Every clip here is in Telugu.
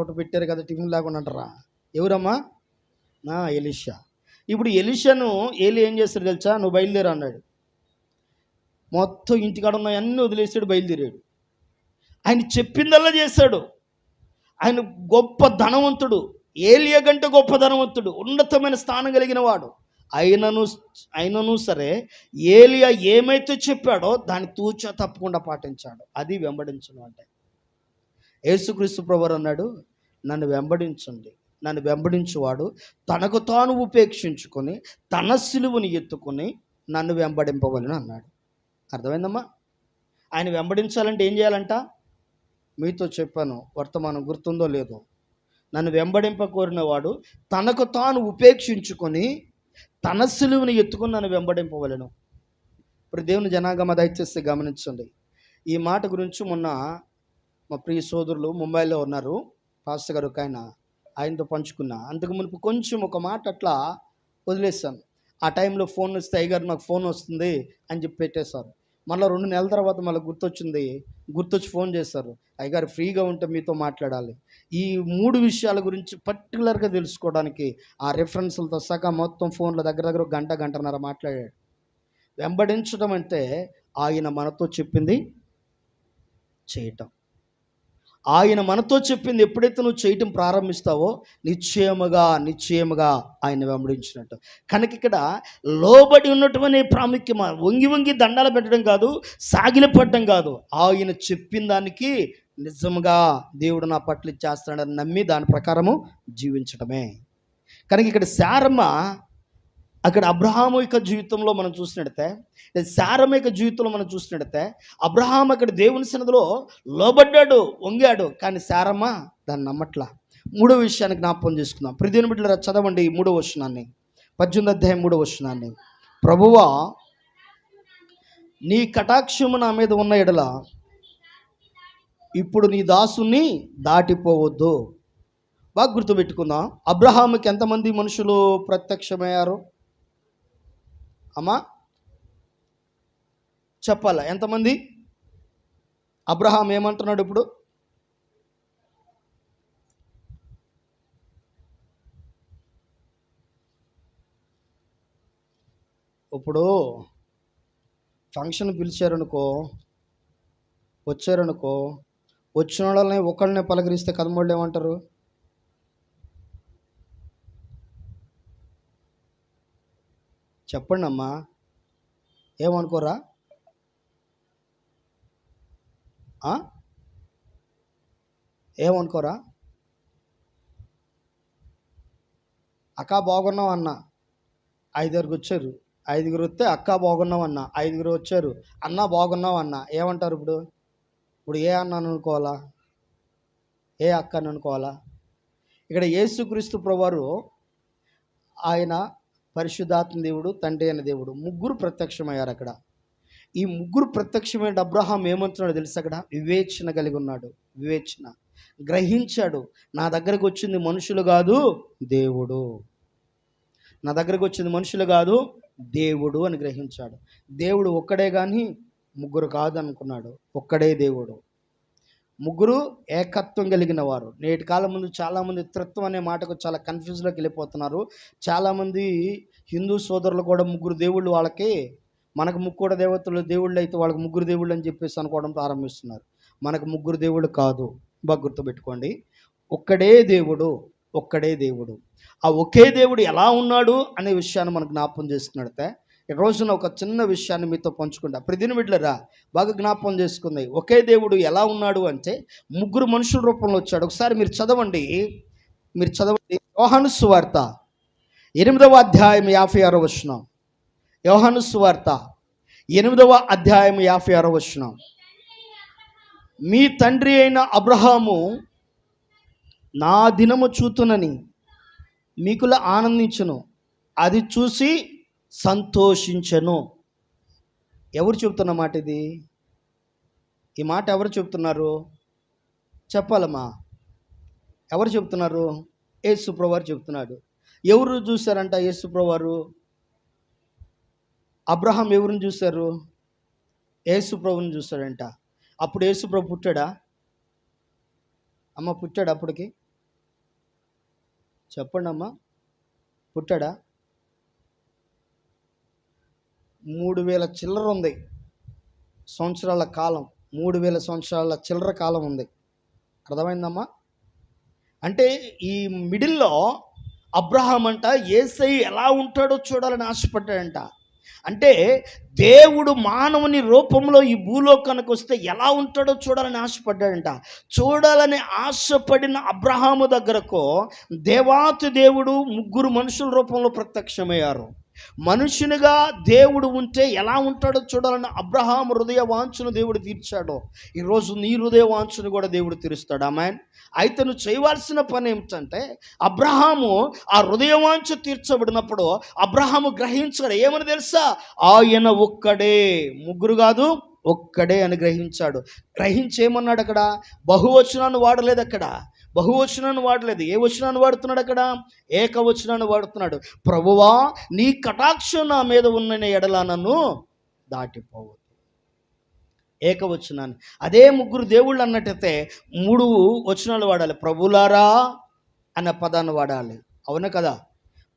ఫోటో పెట్టారు కదా, టిఫిన్ లేకుండా అంటారా? ఎవరమ్మా? ఎలీషా. ఇప్పుడు ఎలీషాను ఏలి ఏం చేస్తాడు తెలుసా? నువ్వు బయలుదేరు అన్నాడు. మొత్తం ఇంటికాడ ఉన్నాయన్నీ వదిలేసాడు, బయలుదేరాడు. ఆయన చెప్పిందల్లా చేశాడు. ఆయన గొప్ప ధనవంతుడు, ఏలియా కంటే గొప్ప ధనవంతుడు, ఉన్నతమైన స్థానం కలిగిన వాడు. అయినను సరే ఏలియా ఏమైతే చెప్పాడో దాన్ని తూచా తప్పకుండా పాటించాడు. అది వెంబడించడం అంటే. యేసుక్రీస్తు ప్రభువారు అన్నాడు, నన్ను వెంబడించండి. నన్ను వెంబడించువాడు తనకు తాను ఉపేక్షించుకొని తన సిలువని ఎత్తుకొని నన్ను వెంబడింపవలను అన్నాడు. అర్థమైందమ్మా? ఆయన వెంబడించాలంటే ఏం చేయాలంట? మీతో చెప్పాను, వర్తమానం గుర్తుందో లేదో. నన్ను వెంబడింప కోరిన వాడు తనకు తాను ఉపేక్షించుకొని తన సిలువని ఎత్తుకొని నన్ను వెంబడింపవలను. ఇప్పుడు దేవుని జనాంగమ దయచేసి గమనించండి. ఈ మాట గురించి మొన్న మా ప్రియ సోదరులు ముంబైలో ఉన్నారు, పాస్టర్ గారు ఒక ఆయనతో పంచుకున్నా. అంతకు మునుపు కొంచెం ఒక మాట అట్లా వదిలేసాను. ఆ టైంలో ఫోన్ వస్తే, అయ్యగారు నాకు ఫోన్ వస్తుంది అని చెప్పి పెట్టేశారు. మళ్ళీ 2 నెలల తర్వాత మళ్ళీ గుర్తొచ్చి ఫోన్ చేశారు, అయ్యగారు ఫ్రీగా ఉంటే మీతో మాట్లాడాలి. ఈ 3 విషయాల గురించి పర్టికులర్గా తెలుసుకోవడానికి ఆ రెఫరెన్స్లతో సగం మొత్తం ఫోన్లో దగ్గర గంటన్నర మాట్లాడాడు. వెంబడించడం అంటే ఆయన మనతో చెప్పింది చేయటం. ఆయన మనతో చెప్పింది ఎప్పుడైతే నువ్వు చేయటం ప్రారంభిస్తావో నిశ్చయముగా ఆయన వెంబడించినట్టు. కనుక ఇక్కడ లోబడి ఉన్నటువంటి ప్రాముఖ్యమా, వంగి దండాలు పెట్టడం కాదు, సాగిలపడడం కాదు. ఆయన చెప్పిన దానికి నిజంగా దేవుడు నా పట్ల చేస్తాడని నమ్మి దాని ప్రకారము జీవించడమే. కనుక ఇక్కడ శారమ్మ, అక్కడ అబ్రహాము యొక్క జీవితంలో మనం చూసినట్టయితే, శారమ్మ యొక్క జీవితంలో మనం చూసినట్టయితే, అబ్రహాం అక్కడ దేవుని సన్నిధిలో లోబడ్డాడు, వంగాడు. కానీ శారమ్మ దాన్ని నమ్మట్లా. 3వ విషయానికి జ్ఞాపకం చేసుకుందాం. ప్రతిదిన బిడ్డలారా చదవండి 3వ వచనాన్ని, 18వ అధ్యాయం 3వ వచనాన్ని. ప్రభువా, నీ కటాక్షము నా మీద ఉన్న ఎడల ఇప్పుడు నీ దాసుని దాటిపోవద్దు. బాగా గుర్తుపెట్టుకుందాం. అబ్రహాముకి ఎంతమంది మనుషులు ప్రత్యక్షమయ్యారు అమ్మా? చెప్పాలా ఎంతమంది? అబ్రహాం ఏమంటున్నాడు ఇప్పుడు? ఫంక్షన్ పిలిచారనుకో, వచ్చారనుకో, వచ్చిన వాళ్ళని ఒకళ్ళనే పలకరిస్తే కదమోళ్ళు ఏమంటారు? చెప్పండి అమ్మా, ఏమనుకోరా? ఏమనుకోరా? అక్క బాగున్నావు అన్న, 5 వచ్చారు. 5 వస్తే అక్క బాగున్నావు అన్న, 5 వచ్చారు, అన్న బాగున్నావు అన్న. ఏమంటారు ఇప్పుడు ఏ అన్నాను అనుకోవాలా, ఏ అక్కని అనుకోవాలా? ఇక్కడ యేసుక్రీస్తు ప్రభువారు ఆయన పరిశుద్ధాత్మ దేవుడు, తండ్రి అయిన దేవుడు, 3 ప్రత్యక్షమయ్యారు అక్కడ. ఈ 3 ప్రత్యక్షమైన అబ్రహాం ఏమంటున్నాడు తెలుసు? అక్కడ వివేచన కలిగి ఉన్నాడు. వివేచన గ్రహించాడు. నా దగ్గరకు వచ్చింది మనుషులు కాదు దేవుడు, నా దగ్గరకు వచ్చింది మనుషులు కాదు దేవుడు అని గ్రహించాడు. దేవుడు ఒక్కడే కానీ 3 కాదు అనుకున్నాడు. ఒక్కడే దేవుడు, 3 ఏకత్వం కలిగిన వారు. నేటి కాలం ముందు చాలామంది త్రిత్వం అనే మాటకు చాలా కన్ఫ్యూజ్లోకి వెళ్ళిపోతున్నారు. చాలామంది హిందూ సోదరులు కూడా 3 దేవుళ్ళు, వాళ్ళకి మనకు 3 దేవతలు దేవుళ్ళు అయితే వాళ్ళకి 3 దేవుళ్ళు అని చెప్పేసి అనుకోవడం ప్రారంభిస్తున్నారు. మనకు 3 దేవుళ్ళు కాదు. బాగా గుర్తుపెట్టుకోండి, ఒక్కడే దేవుడు, ఒక్కడే దేవుడు. ఆ ఒకే దేవుడు ఎలా ఉన్నాడు అనే విషయాన్ని మనకు జ్ఞాపకం చేస్తున్నట్టే ఈ రోజున ఒక చిన్న విషయాన్ని మీతో పంచుకుంటా. ప్రతిదిన బిడ్డలారా బాగా జ్ఞాపకం చేసుకుంది. ఒకే దేవుడు ఎలా ఉన్నాడు అంటే 3 మనుషుల రూపంలో వచ్చాడు. ఒకసారి మీరు చదవండి యోహాను సువార్త 8వ అధ్యాయం 56వ వచనం. యోహాను సువార్త 8వ అధ్యాయం 56వ వచనం. మీ తండ్రి అయిన అబ్రహాము నా దినము చూతునని మీకుల ఆనందించును, అది చూసి సంతోషించను. ఎవరు చెప్తున్న మాట ఇది? ఈ మాట ఎవరు చెప్తున్నారు చెప్పాలమ్మా? ఎవరు చెప్తున్నారు? యేసు ప్రభువారు చెప్తున్నాడు. ఎవరు చూశారంట యేసు ప్రభువారు? అబ్రహాం ఎవరిని చూశారు? యేసు ప్రభుని చూశాడంట. అప్పుడు యేసు ప్రభు పుట్టాడా అమ్మ? పుట్టాడు అప్పటికి? చెప్పండి అమ్మా, పుట్టాడా? 3000 చిల్లర ఉంది సంవత్సరాల కాలం, 3000 సంవత్సరాల చిల్లర కాలం ఉంది. అర్థమైందమ్మా? అంటే ఈ మిడిల్లో అబ్రహాం అంట యేసయ్య ఎలా ఉంటాడో చూడాలని ఆశపడ్డాడంట. అంటే దేవుడు మానవుని రూపంలో ఈ భూలోకానికి వస్తే ఎలా ఉంటాడో చూడాలని ఆశపడ్డాడంట. చూడాలని ఆశపడిన అబ్రహాము దగ్గరకు దేవాతి దేవుడు 3 మనుషుల రూపంలో ప్రత్యక్షమయ్యారు. మనుషునిగా దేవుడు ఉంటే ఎలా ఉంటాడో చూడాలని అబ్రహాము హృదయ వాంఛను దేవుడు తీర్చాడు. ఈరోజు నీ హృదయ వాంఛను కూడా దేవుడు తీరుస్తాడు. ఆమేన్. అయితే నువ్వు చేయవలసిన పని ఏమిటంటే, అబ్రహాము ఆ హృదయ వాంఛ తీర్చబడినప్పుడు అబ్రహాము గ్రహించాడు. ఏమని తెలుసా? ఆయన ఒక్కడే, 3 కాదు, ఒక్కడే అని గ్రహించాడు. గ్రహించేమన్నాడు అక్కడ? బహువచనాన్ని వాడలేదు అక్కడ, బహువచనాన్ని వాడలేదు. ఏ వచనాన్ని వాడుతున్నాడు అక్కడ? ఏకవచనాన్ని వాడుతున్నాడు. ప్రభువా, నీ కటాక్షం నా మీద ఉన్న ఎడల నన్ను దాటిపోవద్దు. ఏకవచనాన్ని. అదే 3 దేవుళ్ళు అన్నట్టయితే 3 వచనాలు వాడాలి. ప్రభులారా అన్న పదాన్ని వాడాలి. అవునా కదా?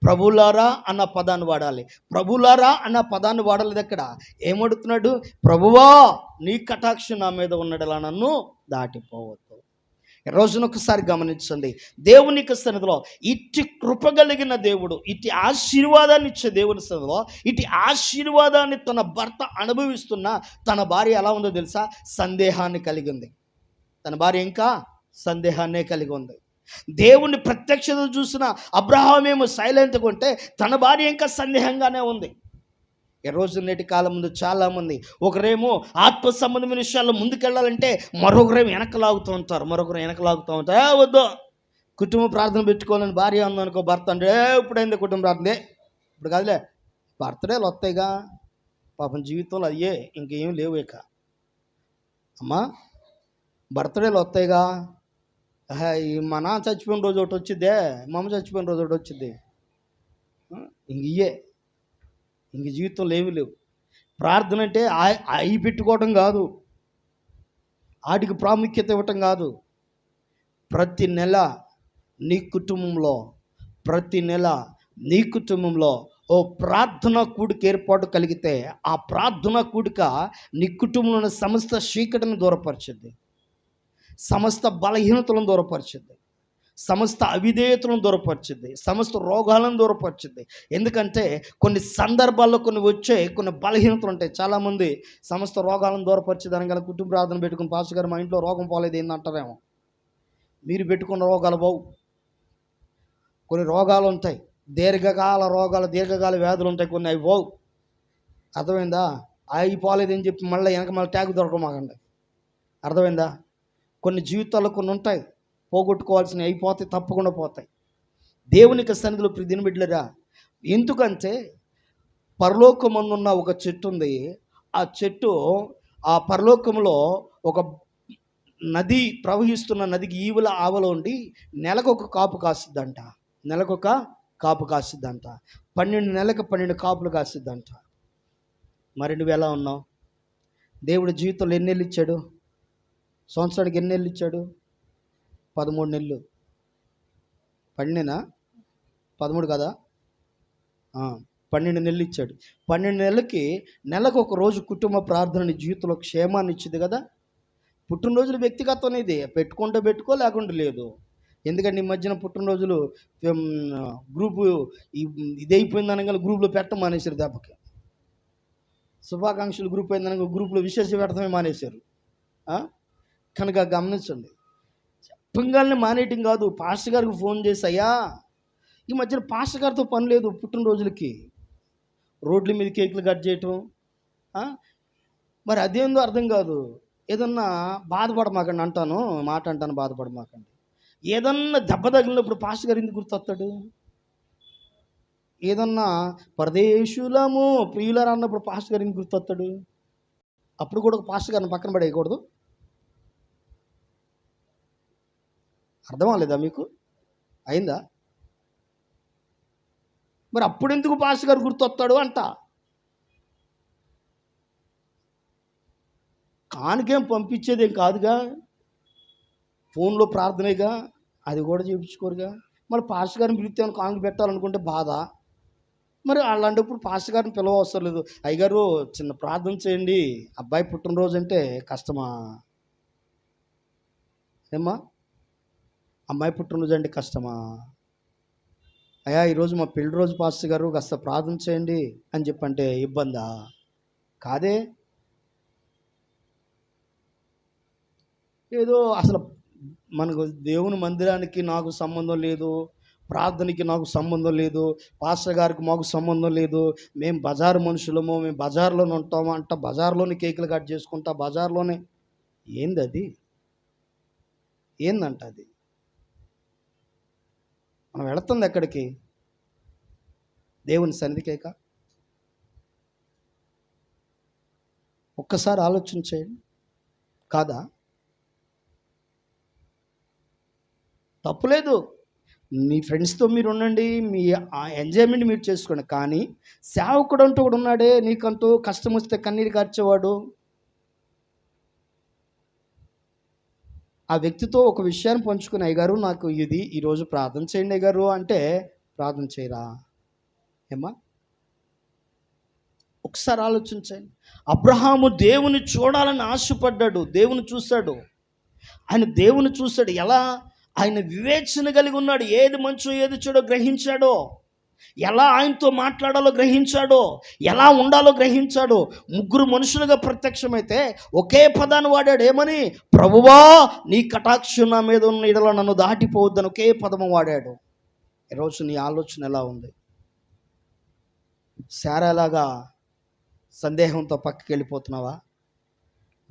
ప్రభులారా అన్న పదాన్ని వాడాలి. ప్రభులారా అన్న పదాన్ని వాడలేదు అక్కడ. ఏమడుతున్నాడు? ప్రభువా, నీ కటాక్షం నా మీద ఉన్నడలా నన్ను దాటిపోవద్దు. రోజున ఒకసారి గమనించండి, దేవునికి సన్నిధిలో ఇట్టి కృప కలిగిన దేవుడు, ఇట్టి ఆశీర్వాదాన్ని ఇచ్చే దేవుని సన్నిధిలో ఇట్టి ఆశీర్వాదాన్ని తన భర్త అనుభవిస్తున్న తన భార్య ఎలా ఉందో తెలుసా? సందేహాన్ని కలిగింది. తన భార్య ఇంకా సందేహాన్నే కలిగి ఉంది. దేవుని ప్రత్యక్షత చూసిన అబ్రహాం ఏమో సైలెంట్గా ఉంటే తన భార్య ఇంకా సందేహంగానే ఉంది. ఈ రోజు నేటి కాలం ముందు చాలామంది ఒకరేమో ఆత్మ సంబంధమైన విషయాల్లో ముందుకెళ్ళాలంటే మరొకరేమో వెనక లాగుతూ ఉంటారు, వద్దు కుటుంబ ప్రార్థన పెట్టుకోవాలని భార్య ఉందనుకో, భర్త అంటే ఇప్పుడైంది కుటుంబ ప్రార్థనే, ఇప్పుడు కాదులే, బర్త్డేలు వస్తాయిగా, పాపం జీవితంలో అయ్యే ఇంకేం లేవు. ఇక అమ్మా, బర్త్డేలు వస్తాయిగా, మా నాన్న చచ్చిపోయిన రోజు ఒకటి వచ్చిద్దే, మా అమ్మ చచ్చిపోయిన రోజు ఒకటి వచ్చిద్ది, ఇంక జీవితంలో ఏమీ లేవు. ప్రార్థన అంటే అవి పెట్టుకోవటం కాదు, వాటికి ప్రాముఖ్యత ఇవ్వటం కాదు. ప్రతి నెల నీ కుటుంబంలో ఓ ప్రార్థన కూడిక ఏర్పాటు కలిగితే ఆ ప్రార్థన కూడిక నీ కుటుంబంలో ఉన్న సమస్త చీకటిని దూరపరిచింది, సమస్త బలహీనతలను దూరపరిచింది, సమస్త అవిధేయతలను దూరపరిచింది, సమస్త రోగాలను దూరపరిచింది. ఎందుకంటే కొన్ని సందర్భాల్లో కొన్ని బలహీనతలు ఉంటాయి. చాలామంది సమస్త రోగాలను దూరపరిచేదాని గల కుటుంబ ప్రార్థన పెట్టుకుని, పాస్టర్ గారు మా ఇంట్లో రోగం పోలేదు ఏందంటారేమో. మీరు పెట్టుకున్న రోగాలు పోవు. కొన్ని రోగాలు ఉంటాయి, దీర్ఘకాల వ్యాధులు ఉంటాయి, కొన్ని అవి పోవు. అర్థమైందా? అవి పోలేదని చెప్పి మళ్ళీ ట్యాగ్ దొరకమాకండి. అర్థమైందా? కొన్ని జీవితాల్లో కొన్ని ఉంటాయి, పోగొట్టుకోవాల్సినవి అయిపోతాయి, తప్పకుండా పోతాయి. దేవునికి సన్నిధిలో ప్రతిదిన బిడ్డలరా, ఎందుకంటే పరలోకమందున్న ఒక చెట్టు ఉంది. ఆ చెట్టు, ఆ పరలోకంలో ఒక నది ప్రవహిస్తున్న నదికి ఈవుల ఆవలో ఉండి నెలకొక కాపు కాసిద్దంట. 12 నెలలకు 12 కాపులు కాసిద్దంట. మరి నువ్వు ఎలా ఉన్నావు? దేవుడు జీవితంలో ఎన్ని నెలలు ఇచ్చాడు? సంవత్సరానికి ఎన్ని నెలలు ఇచ్చాడు? 13 నెలలు. 12 13 కదా, 12 నెలలు ఇచ్చాడు. 12 నెలలకి నెలకు ఒక రోజు కుటుంబ ప్రార్థన జీవితంలో క్షేమాన్ని ఇచ్చింది కదా. పుట్టినరోజులు వ్యక్తిగతం, ఇది పెట్టుకుంటే పెట్టుకో, లేకుండా లేదు. ఎందుకంటే ఈ మధ్యన పుట్టినరోజులు గ్రూపు ఇది అయిపోయిందనగా గ్రూప్లో పెట్టడం మానేశారు. దెబ్బకి శుభాకాంక్షలు గ్రూప్ అయిందనగా గ్రూప్లో విశేష పెట్టడమే మానేశారు. కనుక గమనించండి, చెప్పంగానే మానేయటం కాదు. పాస్టర్ గారికి ఫోన్ చేసి, అయ్యా ఈ మధ్యన పాస్టర్ గారితో పని లేదు, పుట్టినరోజులకి రోడ్ల మీద కేకులు కట్ చేయటం, మరి అదేందో అర్థం కాదు. ఏదన్నా బాధపడమాకండి అంటాను, మాట అంటాను, బాధపడమాకండి. ఏదన్నా దెబ్బ తగిలినప్పుడు పాస్టర్ గారు ఎందుకు గుర్తొస్తాడు? ఏదన్నా పరదేశులము ప్రియులరా అన్నప్పుడు పాస్టర్ గారు ఎందుకు గుర్తొస్తాడు? అప్పుడు కూడా ఒక పాస్టర్ గారిని పక్కన పడేయకూడదు. అర్థం అవ్వలేదా మీకు? అయిందా? మరి అప్పుడు ఎందుకు పాస్టర్ గారు గుర్తొస్తాడు అంట. కానుకేం పంపించేదేం కాదుగా, ఫోన్లో ప్రార్థనేగా, అది కూడా చూపించుకోరుగా. మరి పాస్టర్ గారిని పిలిస్తే కానుక పెట్టాలనుకుంటే బాధ. మరి అలాంటప్పుడు పాస్టర్ గారిని పిలవ అవసరం లేదు. అయ్యగారు చిన్న ప్రార్థన చేయండి, అబ్బాయి పుట్టినరోజు అంటే కష్టమా ఏమ్మా? అమ్మాయి పుట్టినరోజు అంటే కష్టమా? అయ్యా ఈరోజు మా పెళ్లి రోజు పాస్టర్ గారు కాస్త ప్రార్థన చేయండి అని చెప్పంటే ఇబ్బందా? కాదే. ఏదో అసలు మనకు దేవుని మందిరానికి నాకు సంబంధం లేదు, ప్రార్థనకి నాకు సంబంధం లేదు, పాస్టర్ గారికి మాకు సంబంధం లేదు, మేము బజారు మనుషులము, మేము బజార్లోనే ఉంటాము అంట, బజార్లోనే కేకులు కట్ చేసుకుంటా, బజార్లోనే ఏంది అది? ఏందంట అది? మనం వెళుతుంది ఎక్కడికి? దేవుని సన్నిధికేక? ఒక్కసారి ఆలోచన చేయండి. కాదా? తప్పులేదు, మీ ఫ్రెండ్స్తో మీరు ఉండండి, మీ ఎంజాయ్మెంట్ మీరు చేసుకోండి. కానీ సేవకుడు అంటూ కూడా ఉన్నాడే, నీకంటూ కష్టం వస్తే కన్నీరు కార్చేవాడు. ఆ వ్యక్తితో ఒక విషయాన్ని పంచుకుని, అయ్యగారు నాకు ఇది ఈరోజు ప్రార్థన చేయండి అయ్యగారు అంటే ప్రార్థన చేయరా ఏమ్మా? ఒకసారి ఆలోచించండి. అబ్రహాము దేవుని చూడాలని ఆశపడ్డాడు, దేవుని చూశాడు. ఆయన దేవుని చూశాడు. ఎలా? ఆయన వివేచన కలిగి ఉన్నాడు. ఏది మంచో ఏది చెడో గ్రహించాడో, ఎలా ఆయనతో మాట్లాడాలో గ్రహించాడో, ఎలా ఉండాలో గ్రహించాడో. ముగ్గురు మనుషులుగా ప్రత్యక్షమైతే ఒకే పదాన్ని వాడాడు. ఏమని? ప్రభువా నీ కటాక్షం నా మీద ఉన్న ఎడల నన్ను దాటిపోవద్దని ఒకే పదము వాడాడు. ఈరోజు నీ ఆలోచన ఎలా ఉంది? శారాలాగా సందేహంతో పక్కకి వెళ్ళిపోతున్నావా?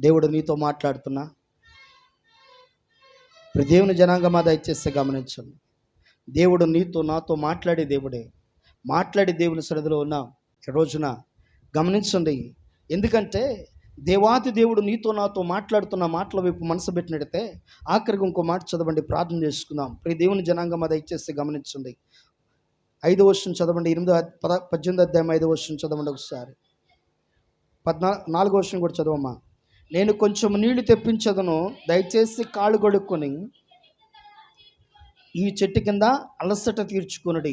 దేవుడు నీతో మాట్లాడుతున్నా? దేవుని జనాంగమా దయచేస్తే గమనించండి. దేవుడు నీతో నాతో మాట్లాడే దేవుడే. మాట్లాడే దేవుని సన్నిధిలో ఉన్న రోజున గమనించండి. ఎందుకంటే దేవాతి దేవుడు నీతో నాతో మాట్లాడుతున్న మాటల వైపు మనసు పెట్టినట్టయితే ఆఖరికి ఇంకో మాట చదవండి, ప్రార్థన చేసుకుందాం. దేవుని జనాంగమా దయచేస్తే గమనించండి. 5వ వచనం చదవండి. 18వ అధ్యాయం 5వ వచనం చదవండి ఒకసారి. 4వ వచనం కూడా చదవమ్మా. నేను కొంచెం నీళ్లు తెప్పించదను, దయచేసి కాళ్ళు కడుక్కొని ఈ చెట్టు కింద అలసట తీర్చుకునడి.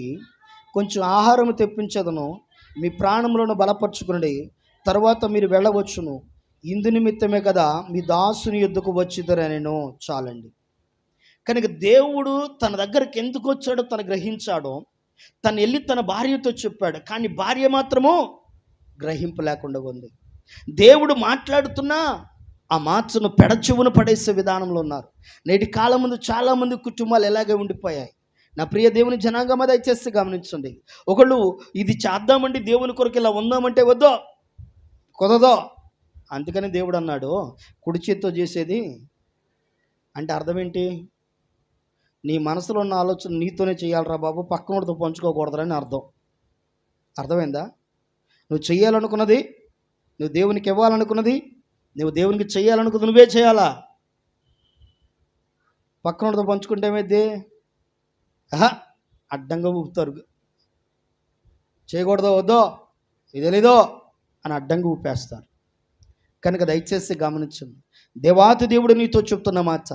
కొంచెం ఆహారం తెప్పించదను, మీ ప్రాణములను బలపరుచుకునడి. తర్వాత మీరు వెళ్ళవచ్చును. ఇందు నిమిత్తమే కదా మీ దాసుని యొద్దకు వచ్చిదరనెను. చాలండి. కనుక దేవుడు తన దగ్గరికి ఎందుకు వచ్చాడో తను గ్రహించాడో. తను వెళ్ళి తన భార్యతో చెప్పాడు, కానీ భార్య మాత్రము గ్రహింపు లేకుండా ఉంది. దేవుడు మాట్లాడుతున్నా ఆ మాటను పెడచెవును పడేసే విధానంలో ఉన్నారు. నేటి కాలం ముందు చాలామంది కుటుంబాలు ఎలాగే ఉండిపోయాయి. నా ప్రియ దేవుని జనాంగమా దయచేసి గమనించండి. ఒకళ్ళు ఇది చేద్దామంటే దేవుని కొరకు ఇలా ఉందామంటే వద్దో కుదరదో. అందుకని దేవుడు అన్నాడు కుడి చేత్తో చేసేది అంటే అర్థం ఏంటి? నీ మనసులో ఉన్న ఆలోచన నీతోనే చేయాలరా బాబు, పక్కనోడితో పంచుకోకూడదని అర్థం. అర్థమైందా? నువ్వు చెయ్యాలనుకున్నది, నువ్వు దేవునికి ఇవ్వాలనుకున్నది, నువ్వు దేవునికి చేయాలనుకున్నది నువ్వే చేయాలా. పక్కనోడితో పంచుకుంటే ఏమైంది? అడ్డంగా ఊపుతారు. చేయకూడదో వద్దో ఇది తెలీదో అని అడ్డంగా ఊపేస్తారు. కనుక దయచేసి గమనించండి. దేవాతి దేవుడు నీతో చెప్తున్న మాట,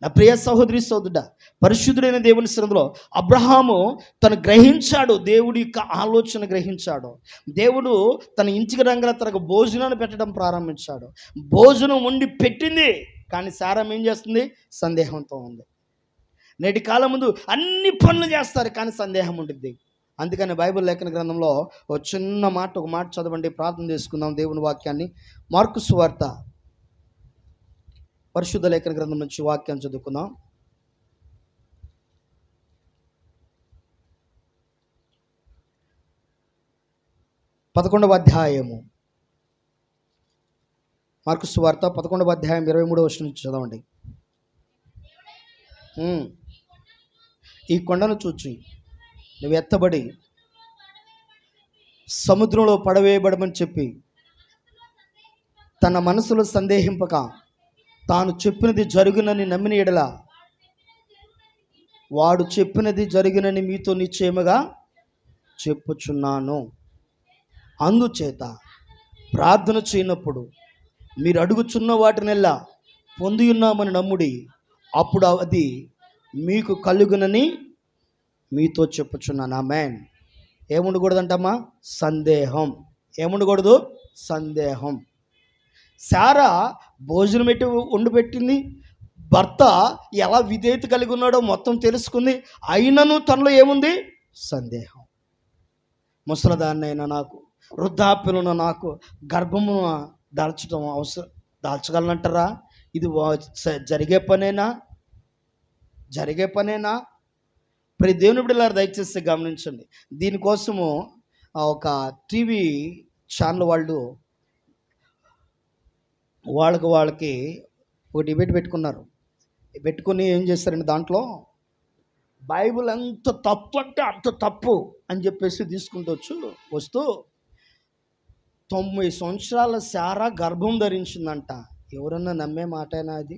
నా ప్రియ సహోదరి సోదరుడా, పరిశుద్ధుడైన దేవుని సన్నిధిలో అబ్రహాము తను గ్రహించాడు, దేవుడి యొక్క ఆలోచన గ్రహించాడు. దేవుడు తన ఇంటికి రంగల తనకు భోజనాన్ని పెట్టడం ప్రారంభించాడు. భోజనం వండి పెట్టింది, కానీ సారా ఏం చేస్తుంది? సందేహంతో ఉంది. నేటి కాలం ముందు అన్ని పనులు చేస్తారు, కానీ సందేహం ఉంటుంది. అందుకని బైబిల్ లేఖన గ్రంథంలో ఒక మాట చదవండి, ప్రార్థన చేసుకుందాం దేవుని వాక్యాన్ని. మార్కు సువార్త పరిశుద్ధ లేఖన గ్రంథం నుంచి వాక్యం చదువుకుందాం. పదకొండవ అధ్యాయము, మార్కు సువార్త 11వ అధ్యాయం 23వ వచనం నుంచి చదవండి. ఈ కొండను చూచి నువ్వు ఎత్తబడి సముద్రంలో పడవేయబడమని చెప్పి తన మనసులో సందేహింపక తాను చెప్పినది జరుగునని నమ్మిన ఎడల వాడు చెప్పినది జరుగునని మీతో నిశ్చయముగా చెప్పుచున్నాను. అందుచేత ప్రార్థన చేయనప్పుడు మీరు అడుగుచున్న వాటినెల్లా పొంది ఉన్నామని నమ్ముడి, అప్పుడు అది మీకు కలుగునని మీతో చెప్పుచున్నాను. ఆమేన్. ఏముండకూడదంటమ్మా? సందేహం. ఏముండకూడదు? సందేహం. శారా భోజనం పెట్టి వండి పెట్టింది. భర్త ఎలా విధేయత కలిగి ఉన్నాడో మొత్తం తెలుసుకుంది. అయినను తనలో ఏముంది? సందేహం. ముసలదాన్నైనా నాకు, వృద్ధాప్యులను నాకు గర్భము దాల్చడం అవసరం, దాల్చగలనంటారా? ఇది జరిగే పనేనా? జరిగే పనేనా? ప్రతి దేవుని బిడ్డలారా దయచేసి గమనించండి. దీనికోసము ఒక టీవీ ఛానల్ వాళ్ళకి ఒక డిబేట్ పెట్టుకున్నారు. పెట్టుకుని ఏం చేస్తారంటే దాంట్లో బైబిల్ ఎంత తప్పు అంటే అంత తప్పు అని చెప్పేసి తీసుకుంటూ వస్తూ 90 సంవత్సరాల శారా గర్భం ధరించిందంట. ఎవరన్నా నమ్మే మాటేనా అది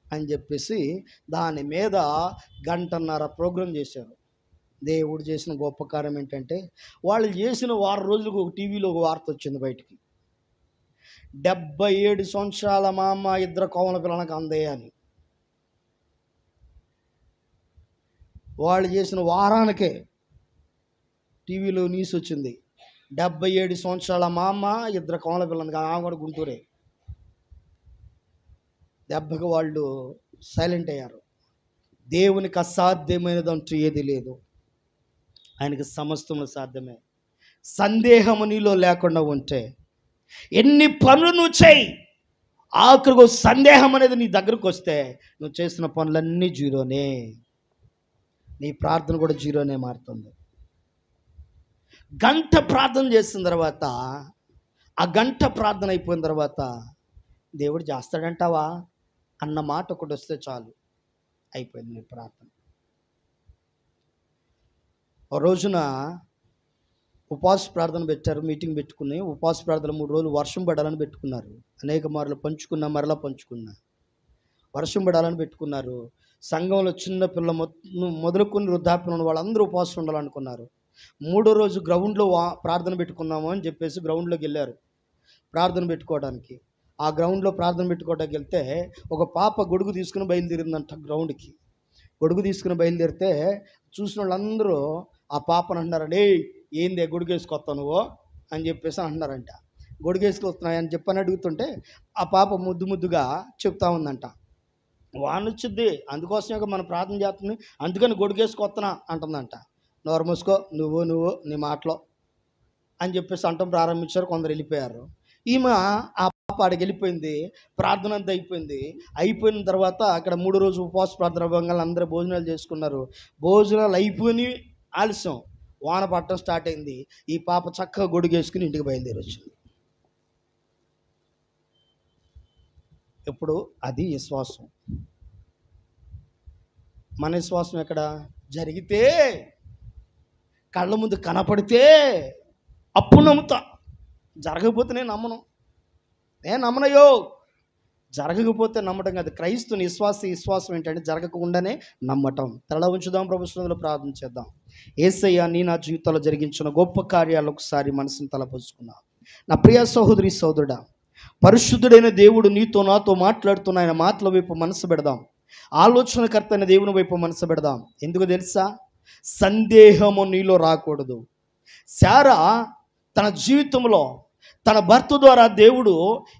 అని చెప్పేసి దాని మీద 1.5 గంట ప్రోగ్రాం చేశారు. దేవుడు చేసిన గొప్ప కార్యం ఏంటంటే, వాళ్ళు చేసిన వారం రోజులకు ఒక టీవీలో ఒక వార్త వచ్చింది బయటికి. 77 సంవత్సరాల మా అమ్మ 2 కోమల పిల్లలకు అందే అని. వాళ్ళు చేసిన వారానికే టీవీలో న్యూస్ వచ్చింది. 77 సంవత్సరాల మా అమ్మ 2 కోమల పిల్లలకి, ఆమె కూడా గుంటూరే. దెబ్బకి వాళ్ళు సైలెంట్ అయ్యారు. దేవునికి అసాధ్యమైనదంటూ ఏది లేదు. ఆయనకి సమస్తము సాధ్యమే. సందేహము నీలో లేకుండా ఉంటే ఎన్ని పనులు నువ్వు చేయి, ఆఖరికి సందేహం అనేది నీ దగ్గరకు వస్తే నువ్వు చేసిన పనులన్నీ జీరోనే. నీ ప్రార్థన కూడా జీరోనే మారుతుంది. గంట ప్రార్థన చేసిన తర్వాత, ఆ గంట ప్రార్థన అయిపోయిన తర్వాత దేవుడు చేస్తాడంటావా అన్న మాట ఒకటి వస్తే చాలు, అయిపోయింది నీ ప్రార్థన. ఒక రోజున ఉపవాస ప్రార్థన పెట్టారు. మీటింగ్ పెట్టుకుని ఉపవాస ప్రార్థన 3 రోజులు వర్షం పడాలని పెట్టుకున్నారు. అనేక మార్లు పంచుకున్నా, మరలా పంచుకున్నా. వర్షం పడాలని పెట్టుకున్నారు. సంఘంలో చిన్న పిల్ల మొదలుకొని వృద్ధాప్యం ఉన్న వాళ్ళందరూ ఉపవాసం ఉండాలనుకున్నారు. 3వ రోజు గ్రౌండ్లో ప్రార్థన పెట్టుకున్నాము అని చెప్పేసి గ్రౌండ్లోకి వెళ్ళారు ప్రార్థన పెట్టుకోవడానికి. ఆ గ్రౌండ్లో ప్రార్థన పెట్టుకోవడానికి వెళ్తే ఒక పాప గొడుగు తీసుకుని బయలుదేరిందంట గ్రౌండ్కి. గొడుగు తీసుకుని బయలుదేరితే చూసిన వాళ్ళందరూ ఆ పాపను అంటున్నారండి, ఏంది గొడుగేసుకొస్తావు నువ్వు అని చెప్పేసి అంటున్నారంట. గొడుగేసుకొస్తున్నాయని చెప్పని అడుగుతుంటే ఆ పాప ముద్దుగా చెప్తా ఉందంట, వానొచ్చుద్ది అందుకోసమే మన ప్రార్థన చేస్తుంది, అందుకని గొడుగేసుకొస్తున్నా అంటుందంట. నోరు మూసుకో నువ్వు నీ మాటలో అని చెప్పేసి అంటం ప్రారంభించారు. కొందరు వెళ్ళిపోయారు. ఈమె ఆ పాప ఆడికి వెళ్ళిపోయింది. ప్రార్థన అంతా అయిపోయిన తర్వాత అక్కడ 3 రోజు ఉపవాస ప్రార్థన భంగాలు అందరూ భోజనాలు చేసుకున్నారు. భోజనాలు అయిపోయి ఆలస్యం, వాన పట్టడం స్టార్ట్ అయింది. ఈ పాప చక్కగా గొడుగేసుకుని ఇంటికి బయలుదేరి వచ్చింది. ఇప్పుడు అది విశ్వాసం. మన విశ్వాసం ఎక్కడ? జరిగితే, కళ్ళ ముందు కనపడితే అప్పుడు నమ్ముతా, జరగకపోతే నేను నమ్మనయ్యో. జరగకపోతే నమ్మటం కాదు. క్రైస్తుని విశ్వాసం ఏంటంటే జరగకుండానే నమ్మటం. తల ఉంచుదాం, ప్రభుత్వంలో ప్రార్థన చేద్దాం. యేసయ్య నీ నా జీవితంలో జరిగించిన గొప్ప కార్యాలు ఒకసారి మనసుని తలపోసుకున్నాం. నా ప్రియ సహోదరి సోదరుడా, పరిశుద్ధుడైన దేవుడు నీతో నాతో మాట్లాడుతున్న ఆయన మాటల వైపు మనసు పెడదాం. ఆలోచనకర్త అయిన దేవుని వైపు మనసు పెడదాం. ఎందుకు తెలుసా? సందేహము నీలో రాకూడదు. శారా తన జీవితంలో తన భర్త ద్వారా దేవుడు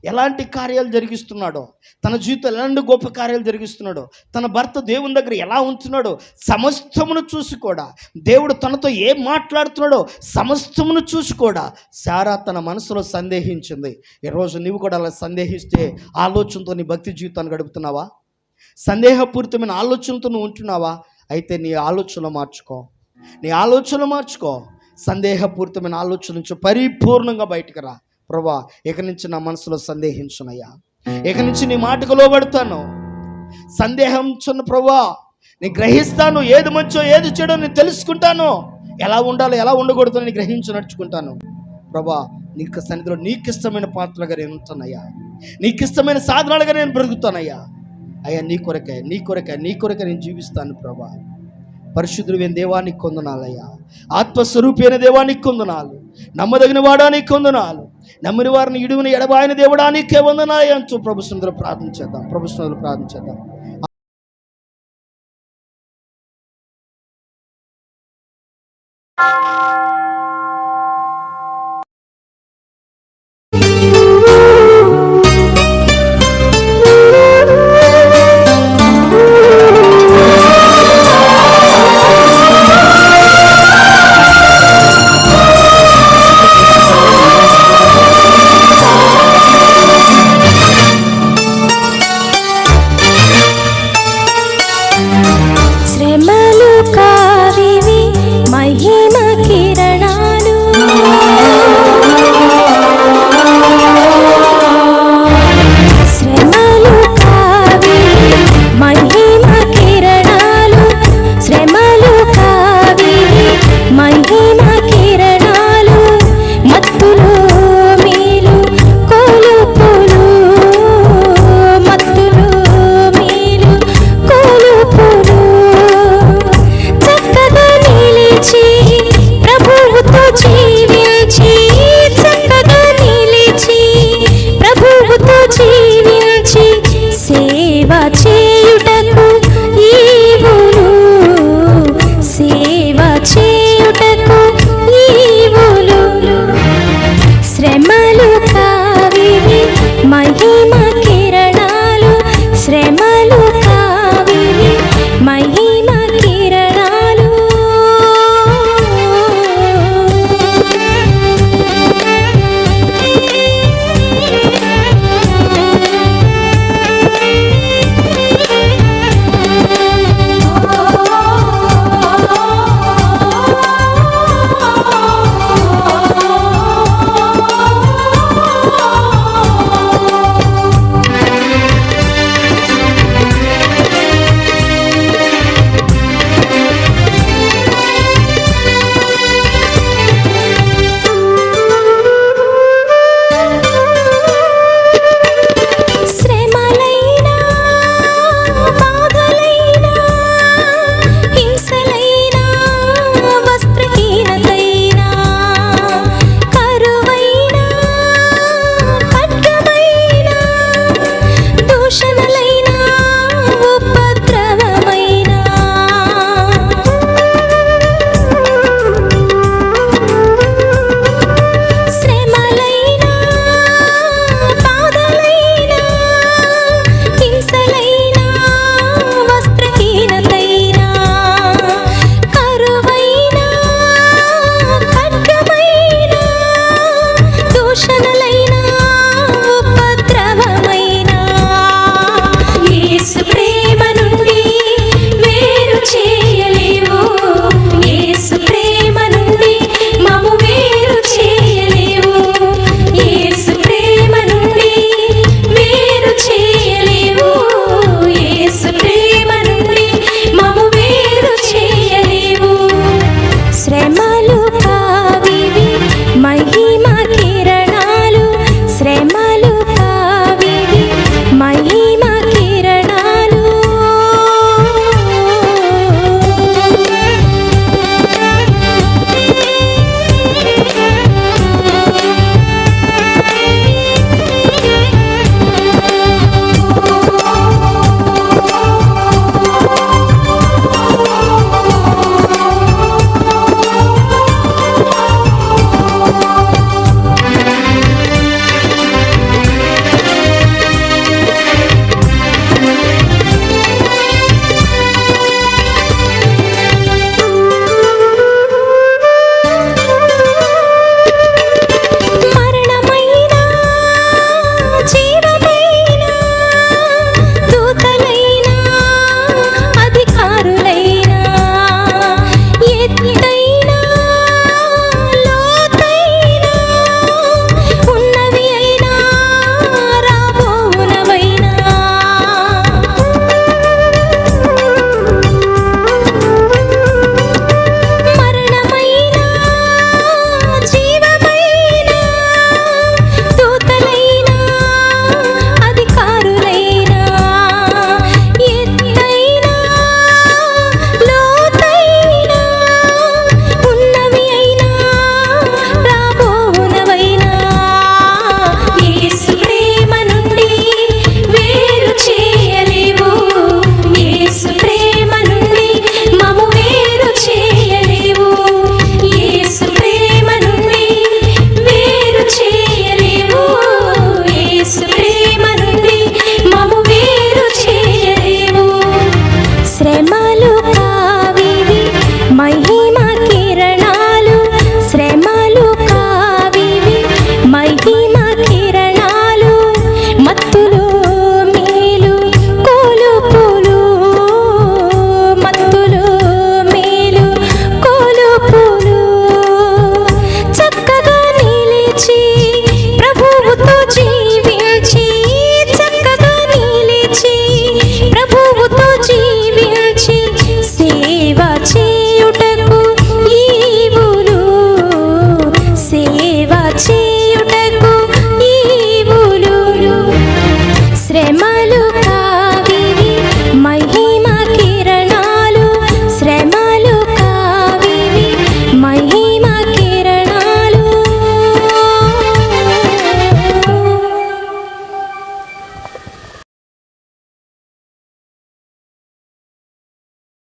ఎలాంటి కార్యాలు జరిగిస్తున్నాడో, తన జీవితంలో ఎలాంటి గొప్ప కార్యాలు జరిగిస్తున్నాడో, తన భర్త దేవుని దగ్గర ఎలా ఉంటున్నాడో సమస్తమును చూసి కూడా, దేవుడు తనతో ఏం మాట్లాడుతున్నాడో సమస్తమును చూసి కూడా శారా తన మనసులో సందేహించింది. ఈరోజు నీవు కూడా అలా సందేహిస్తే, ఆలోచనతో నీ భక్తి జీవితాన్ని గడుపుతున్నావా? సందేహపూరితమైన ఆలోచనతో నువ్వు ఉంటున్నావా? అయితే నీ ఆలోచనలు మార్చుకో. సందేహపూరితమైన ఆలోచన నుంచి పరిపూర్ణంగా బయటకు రా. ప్రభా, ఇక నుంచి నా మనసులో సందేహించునయ్యా, ఇక నుంచి నీ మాటకు లోబడతాను. సందేహించున్న ప్రభా, నేను గ్రహిస్తాను. ఏది మంచో ఏది చెడో నేను తెలుసుకుంటాను. ఎలా ఉండాలో ఎలా ఉండకూడదో నేను గ్రహించి నడుచుకుంటాను. ప్రభా, నీకు సన్నిధిలో నీకు ఇష్టమైన పాత్రలుగా నేను ఉంటానయ్యా, నీకు ఇష్టమైన సాధనాలుగా నేను బ్రతుకుతానయ్యా. అయ్యా, నీ కొరకే నేను జీవిస్తాను. ప్రభా, పరిశుద్ధుడైన దేవానికి కొందనాలయ్యా, ఆత్మస్వరూపైన దేవానికి కొందనాలు, నమ్మదగిన వాడానికి కొందనాలు, నమ్మిన వారిని ఇడుగుని ఎడబాయిన దేవుడానికే వందనాలు అంటూ ప్రభుత్వంలో ప్రార్థన చేద్దాం.